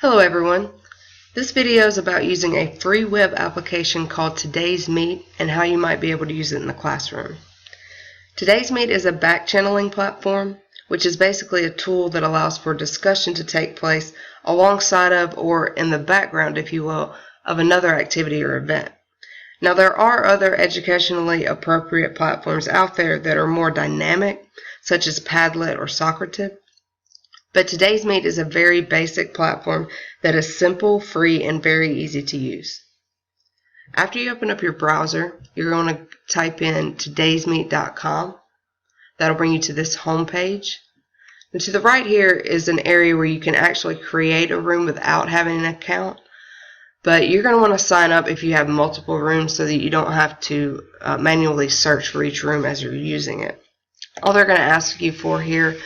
Hello everyone. This video is about using a free web application called TodaysMeet and how you might be able to use it in the classroom. TodaysMeet is a back-channeling platform, which is basically a tool that allows for discussion to take place alongside of, or in the background, if you will, of another activity or event. Now, there are other educationally appropriate platforms out there that are more dynamic, such as Padlet or Socrative. But TodaysMeet is a very basic platform that is simple, free, and very easy to use. After you open up your browser, you're going to type in TodaysMeet.com. That'll bring you to this home page. And to the right here is an area where you can actually create a room without having an account. But you're going to want to sign up if you have multiple rooms so that you don't have to manually search for each room as you're using it. All they're going to ask you for here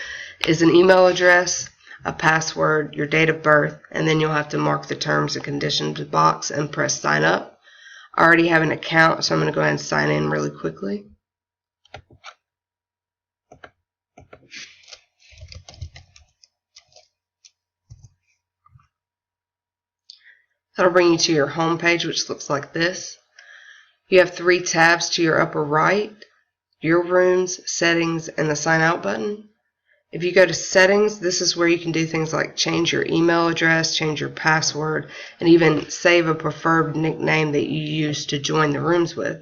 is an email address, a password, your date of birth, and then you'll have to mark the terms and conditions box and press sign up. I already have an account, so I'm going to go ahead and sign in really quickly. That'll bring you to your home page, which looks like this. You have 3 tabs to your upper right: your rooms, settings, and the sign out button. If you go to settings, this is where you can do things like change your email address, change your password, and even save a preferred nickname that you use to join the rooms with.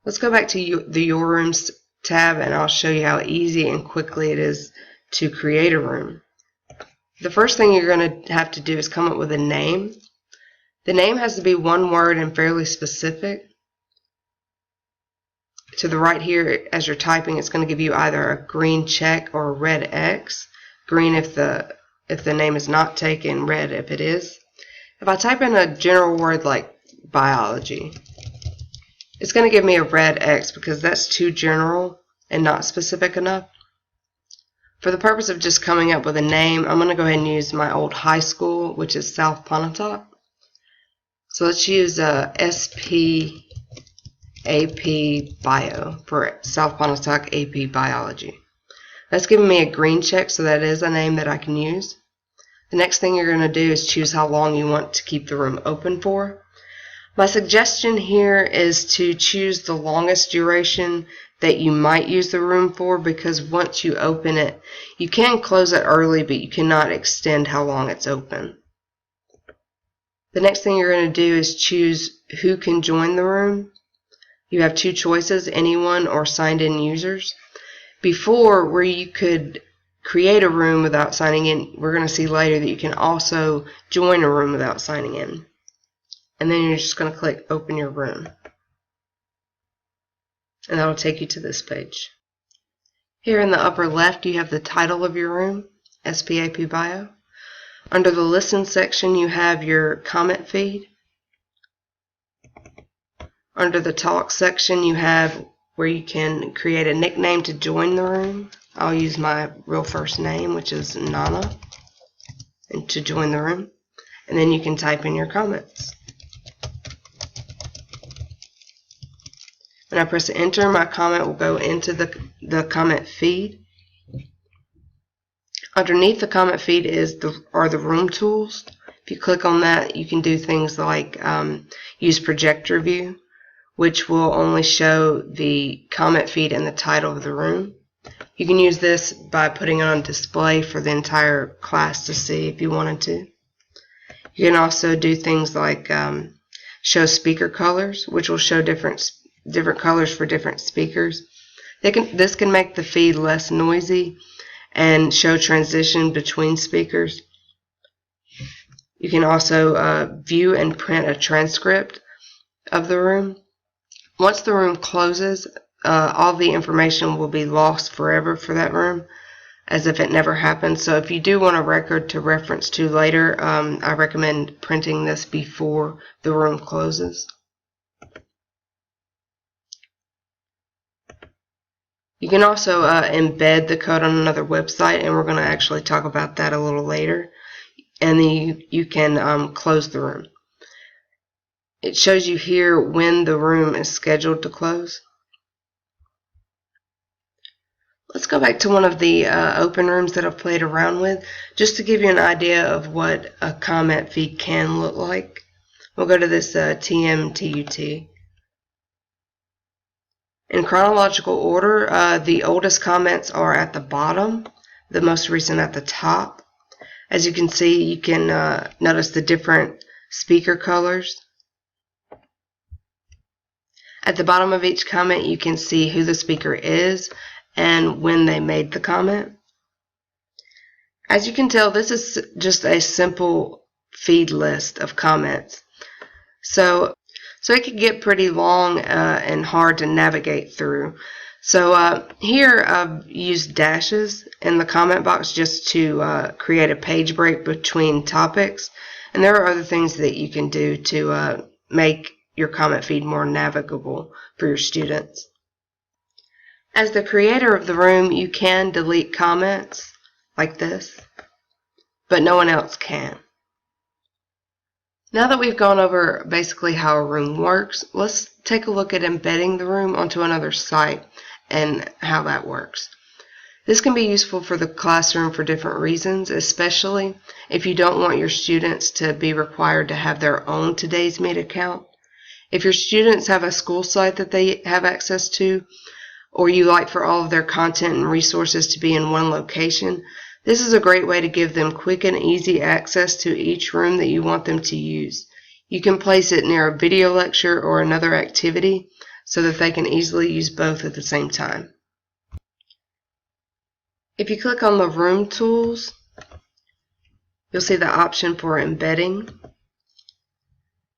Let's go back to the Your Rooms tab, and I'll show you how easy and quickly it is to create a room. The first thing you're going to have to do is come up with a name. The name has to be one word and fairly specific. To the right here, as you're typing, it's going to give you either a green check or a red X. Green if the name is not taken, red if it is. If I type in a general word like biology, it's going to give me a red X because that's too general and not specific enough. For the purpose of just coming up with a name, I'm going to go ahead and use my old high school, which is South Pontotoc. So let's use SP AP Bio for South Pontotoc AP Biology. That's giving me a green check, so that is a name that I can use. The next thing you're going to do is choose how long you want to keep the room open for. My suggestion here is to choose the longest duration that you might use the room for, because once you open it, you can close it early, but you cannot extend how long it's open. The next thing you're going to do is choose who can join the room. You have 2 choices, anyone or signed in users. Before, where you could create a room without signing in, we're going to see later that you can also join a room without signing in. And then you're just going to click open your room. And that'll take you to this page. Here in the upper left, you have the title of your room, SPAP Bio. Under the listen section, you have your comment feed. Under the talk section, you have where you can create a nickname to join the room. I'll use my real first name, which is Nana, and to join the room. And then you can type in your comments. When I press enter, my comment will go into the comment feed. Underneath the comment feed are the room tools. If you click on that, you can do things like use projector view, which will only show the comment feed and the title of the room. You can use this by putting it on display for the entire class to see if you wanted to. You can also do things like show speaker colors, which will show different colors for different speakers. This can make the feed less noisy and show transition between speakers. You can also view and print a transcript of the room. Once the room closes, all the information will be lost forever for that room, as if it never happened. So if you do want a record to reference to later, I recommend printing this before the room closes. You can also embed the code on another website, and we're going to actually talk about that a little later. And then you can close the room. It shows you here when the room is scheduled to close. Let's go back to one of the open rooms that I've played around with, just to give you an idea of what a comment feed can look like. We'll go to this TMTUT. In chronological order, the oldest comments are at the bottom, the most recent at the top. As you can see, you can notice the different speaker colors. At the bottom of each comment, you can see who the speaker is and when they made the comment. As you can tell, this is just a simple feed list of comments. So it can get pretty long and hard to navigate through. So here I've used dashes in the comment box just to create a page break between topics. And there are other things that you can do to make your comment feed more navigable for your students. As the creator of the room, you can delete comments like this, but no one else can. Now that we've gone over basically how a room works, let's take a look at embedding the room onto another site and how that works. This can be useful for the classroom for different reasons, especially if you don't want your students to be required to have their own TodaysMeet account. If your students have a school site that they have access to, or you like for all of their content and resources to be in one location, this is a great way to give them quick and easy access to each room that you want them to use. You can place it near a video lecture or another activity so that they can easily use both at the same time. If you click on the Room Tools, you'll see the option for embedding.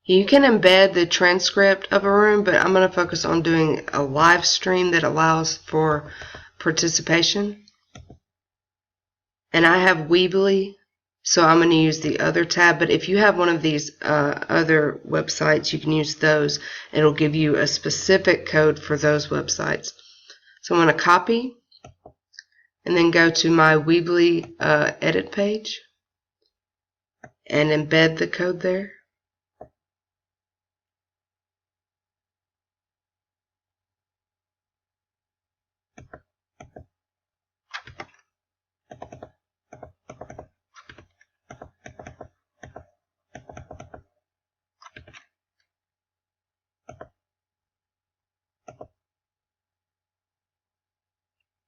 You can embed the transcript of a room, but I'm going to focus on doing a live stream that allows for participation. And I have Weebly, so I'm going to use the other tab, but if you have one of these other websites, you can use those. It'll give you a specific code for those websites. So I'm going to copy and then go to my Weebly edit page and embed the code there.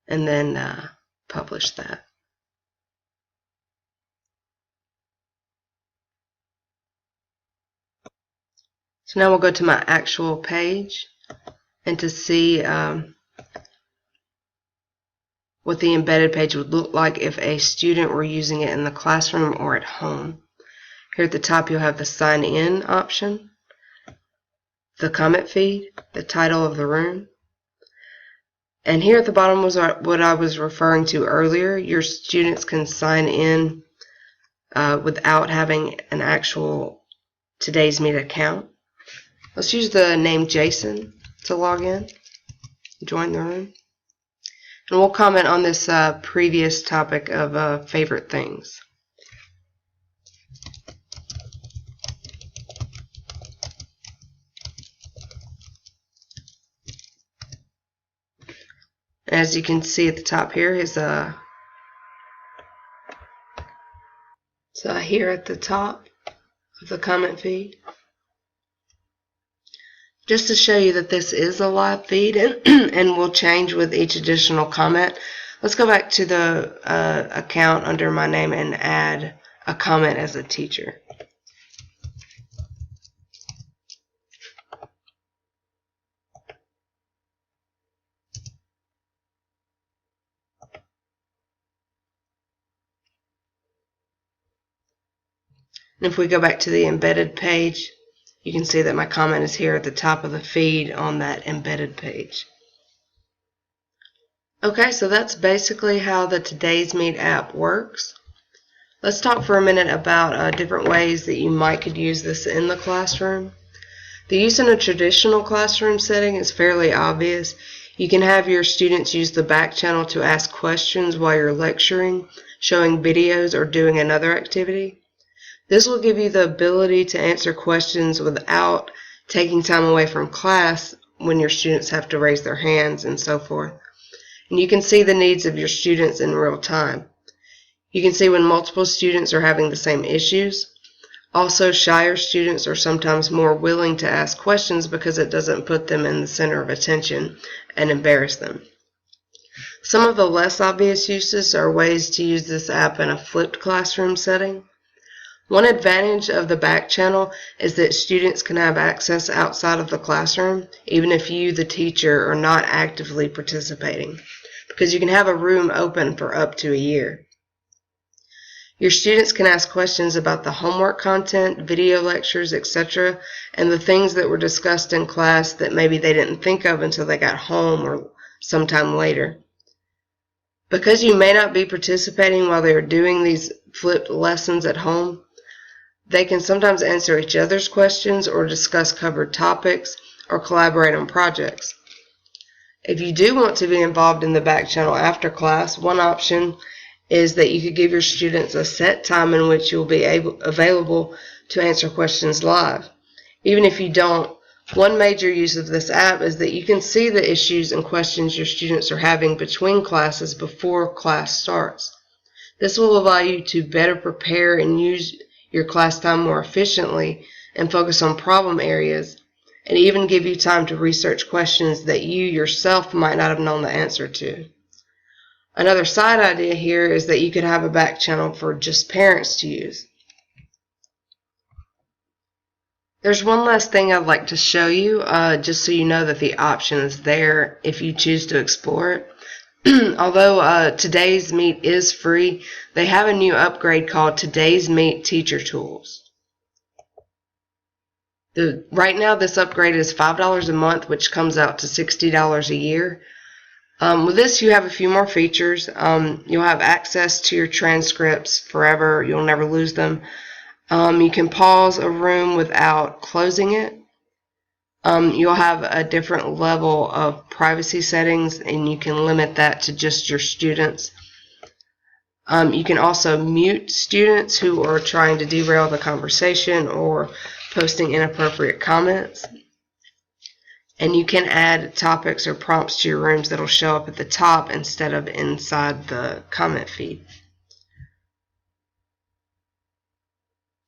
And then publish that. So now we'll go to my actual page, and to see what the embedded page would look like if a student were using it in the classroom or at home. Here at the top you'll have the sign in option, the comment feed, the title of the room. And here at the bottom was what I was referring to earlier. Your students can sign in without having an actual TodaysMeet account. Let's use the name Jason to log in, join the room. And we'll comment on this previous topic of favorite things. As you can see at the top here is so here at the top of the comment feed. Just to show you that this is a live feed and will change with each additional comment, let's go back to the account under my name and add a comment as a teacher. And if we go back to the embedded page, you can see that my comment is here at the top of the feed on that embedded page. Okay, so that's basically how the TodaysMeet app works. Let's talk for a minute about different ways that you could use this in the classroom. The use in a traditional classroom setting is fairly obvious. You can have your students use the back channel to ask questions while you're lecturing, showing videos, or doing another activity. This will give you the ability to answer questions without taking time away from class when your students have to raise their hands and so forth. and you can see the needs of your students in real time. You can see when multiple students are having the same issues. Also, shyer students are sometimes more willing to ask questions because it doesn't put them in the center of attention and embarrass them. Some of the less obvious uses are ways to use this app in a flipped classroom setting. One advantage of the back channel is that students can have access outside of the classroom, even if you, the teacher, are not actively participating, because you can have a room open for up to a year. Your students can ask questions about the homework content, video lectures, etc., and the things that were discussed in class that maybe they didn't think of until they got home or sometime later. Because you may not be participating while they are doing these flipped lessons at home, they can sometimes answer each other's questions or discuss covered topics or collaborate on projects. If you do want to be involved in the back channel after class, one option is that you could give your students a set time in which you'll be available to answer questions live. Even if you don't, one major use of this app is that you can see the issues and questions your students are having between classes before class starts. This will allow you to better prepare and use your class time more efficiently and focus on problem areas, and even give you time to research questions that you yourself might not have known the answer to. Another side idea here is that you could have a back channel for just parents to use. There's one last thing I'd like to show you, just so you know that the option is there if you choose to explore it. Although TodaysMeet is free, they have a new upgrade called TodaysMeet Teacher Tools. Right now this upgrade is $5 a month, which comes out to $60 a year. With this, you have a few more features. You'll have access to your transcripts forever. You'll never lose them. You can pause a room without closing it. You'll have a different level of privacy settings, and you can limit that to just your students. You can also mute students who are trying to derail the conversation or posting inappropriate comments. And you can add topics or prompts to your rooms that will show up at the top instead of inside the comment feed.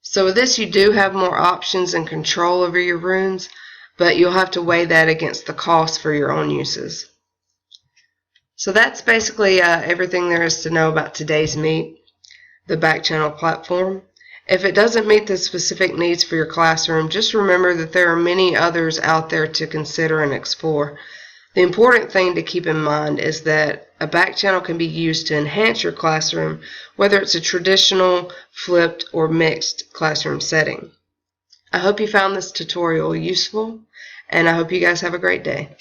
So with this, you do have more options and control over your rooms, but you'll have to weigh that against the cost for your own uses. So that's basically everything there is to know about TodaysMeet, the back channel platform. If it doesn't meet the specific needs for your classroom, just remember that there are many others out there to consider and explore. The important thing to keep in mind is that a back channel can be used to enhance your classroom, whether it's a traditional, flipped, or mixed classroom setting. I hope you found this tutorial useful, and I hope you guys have a great day.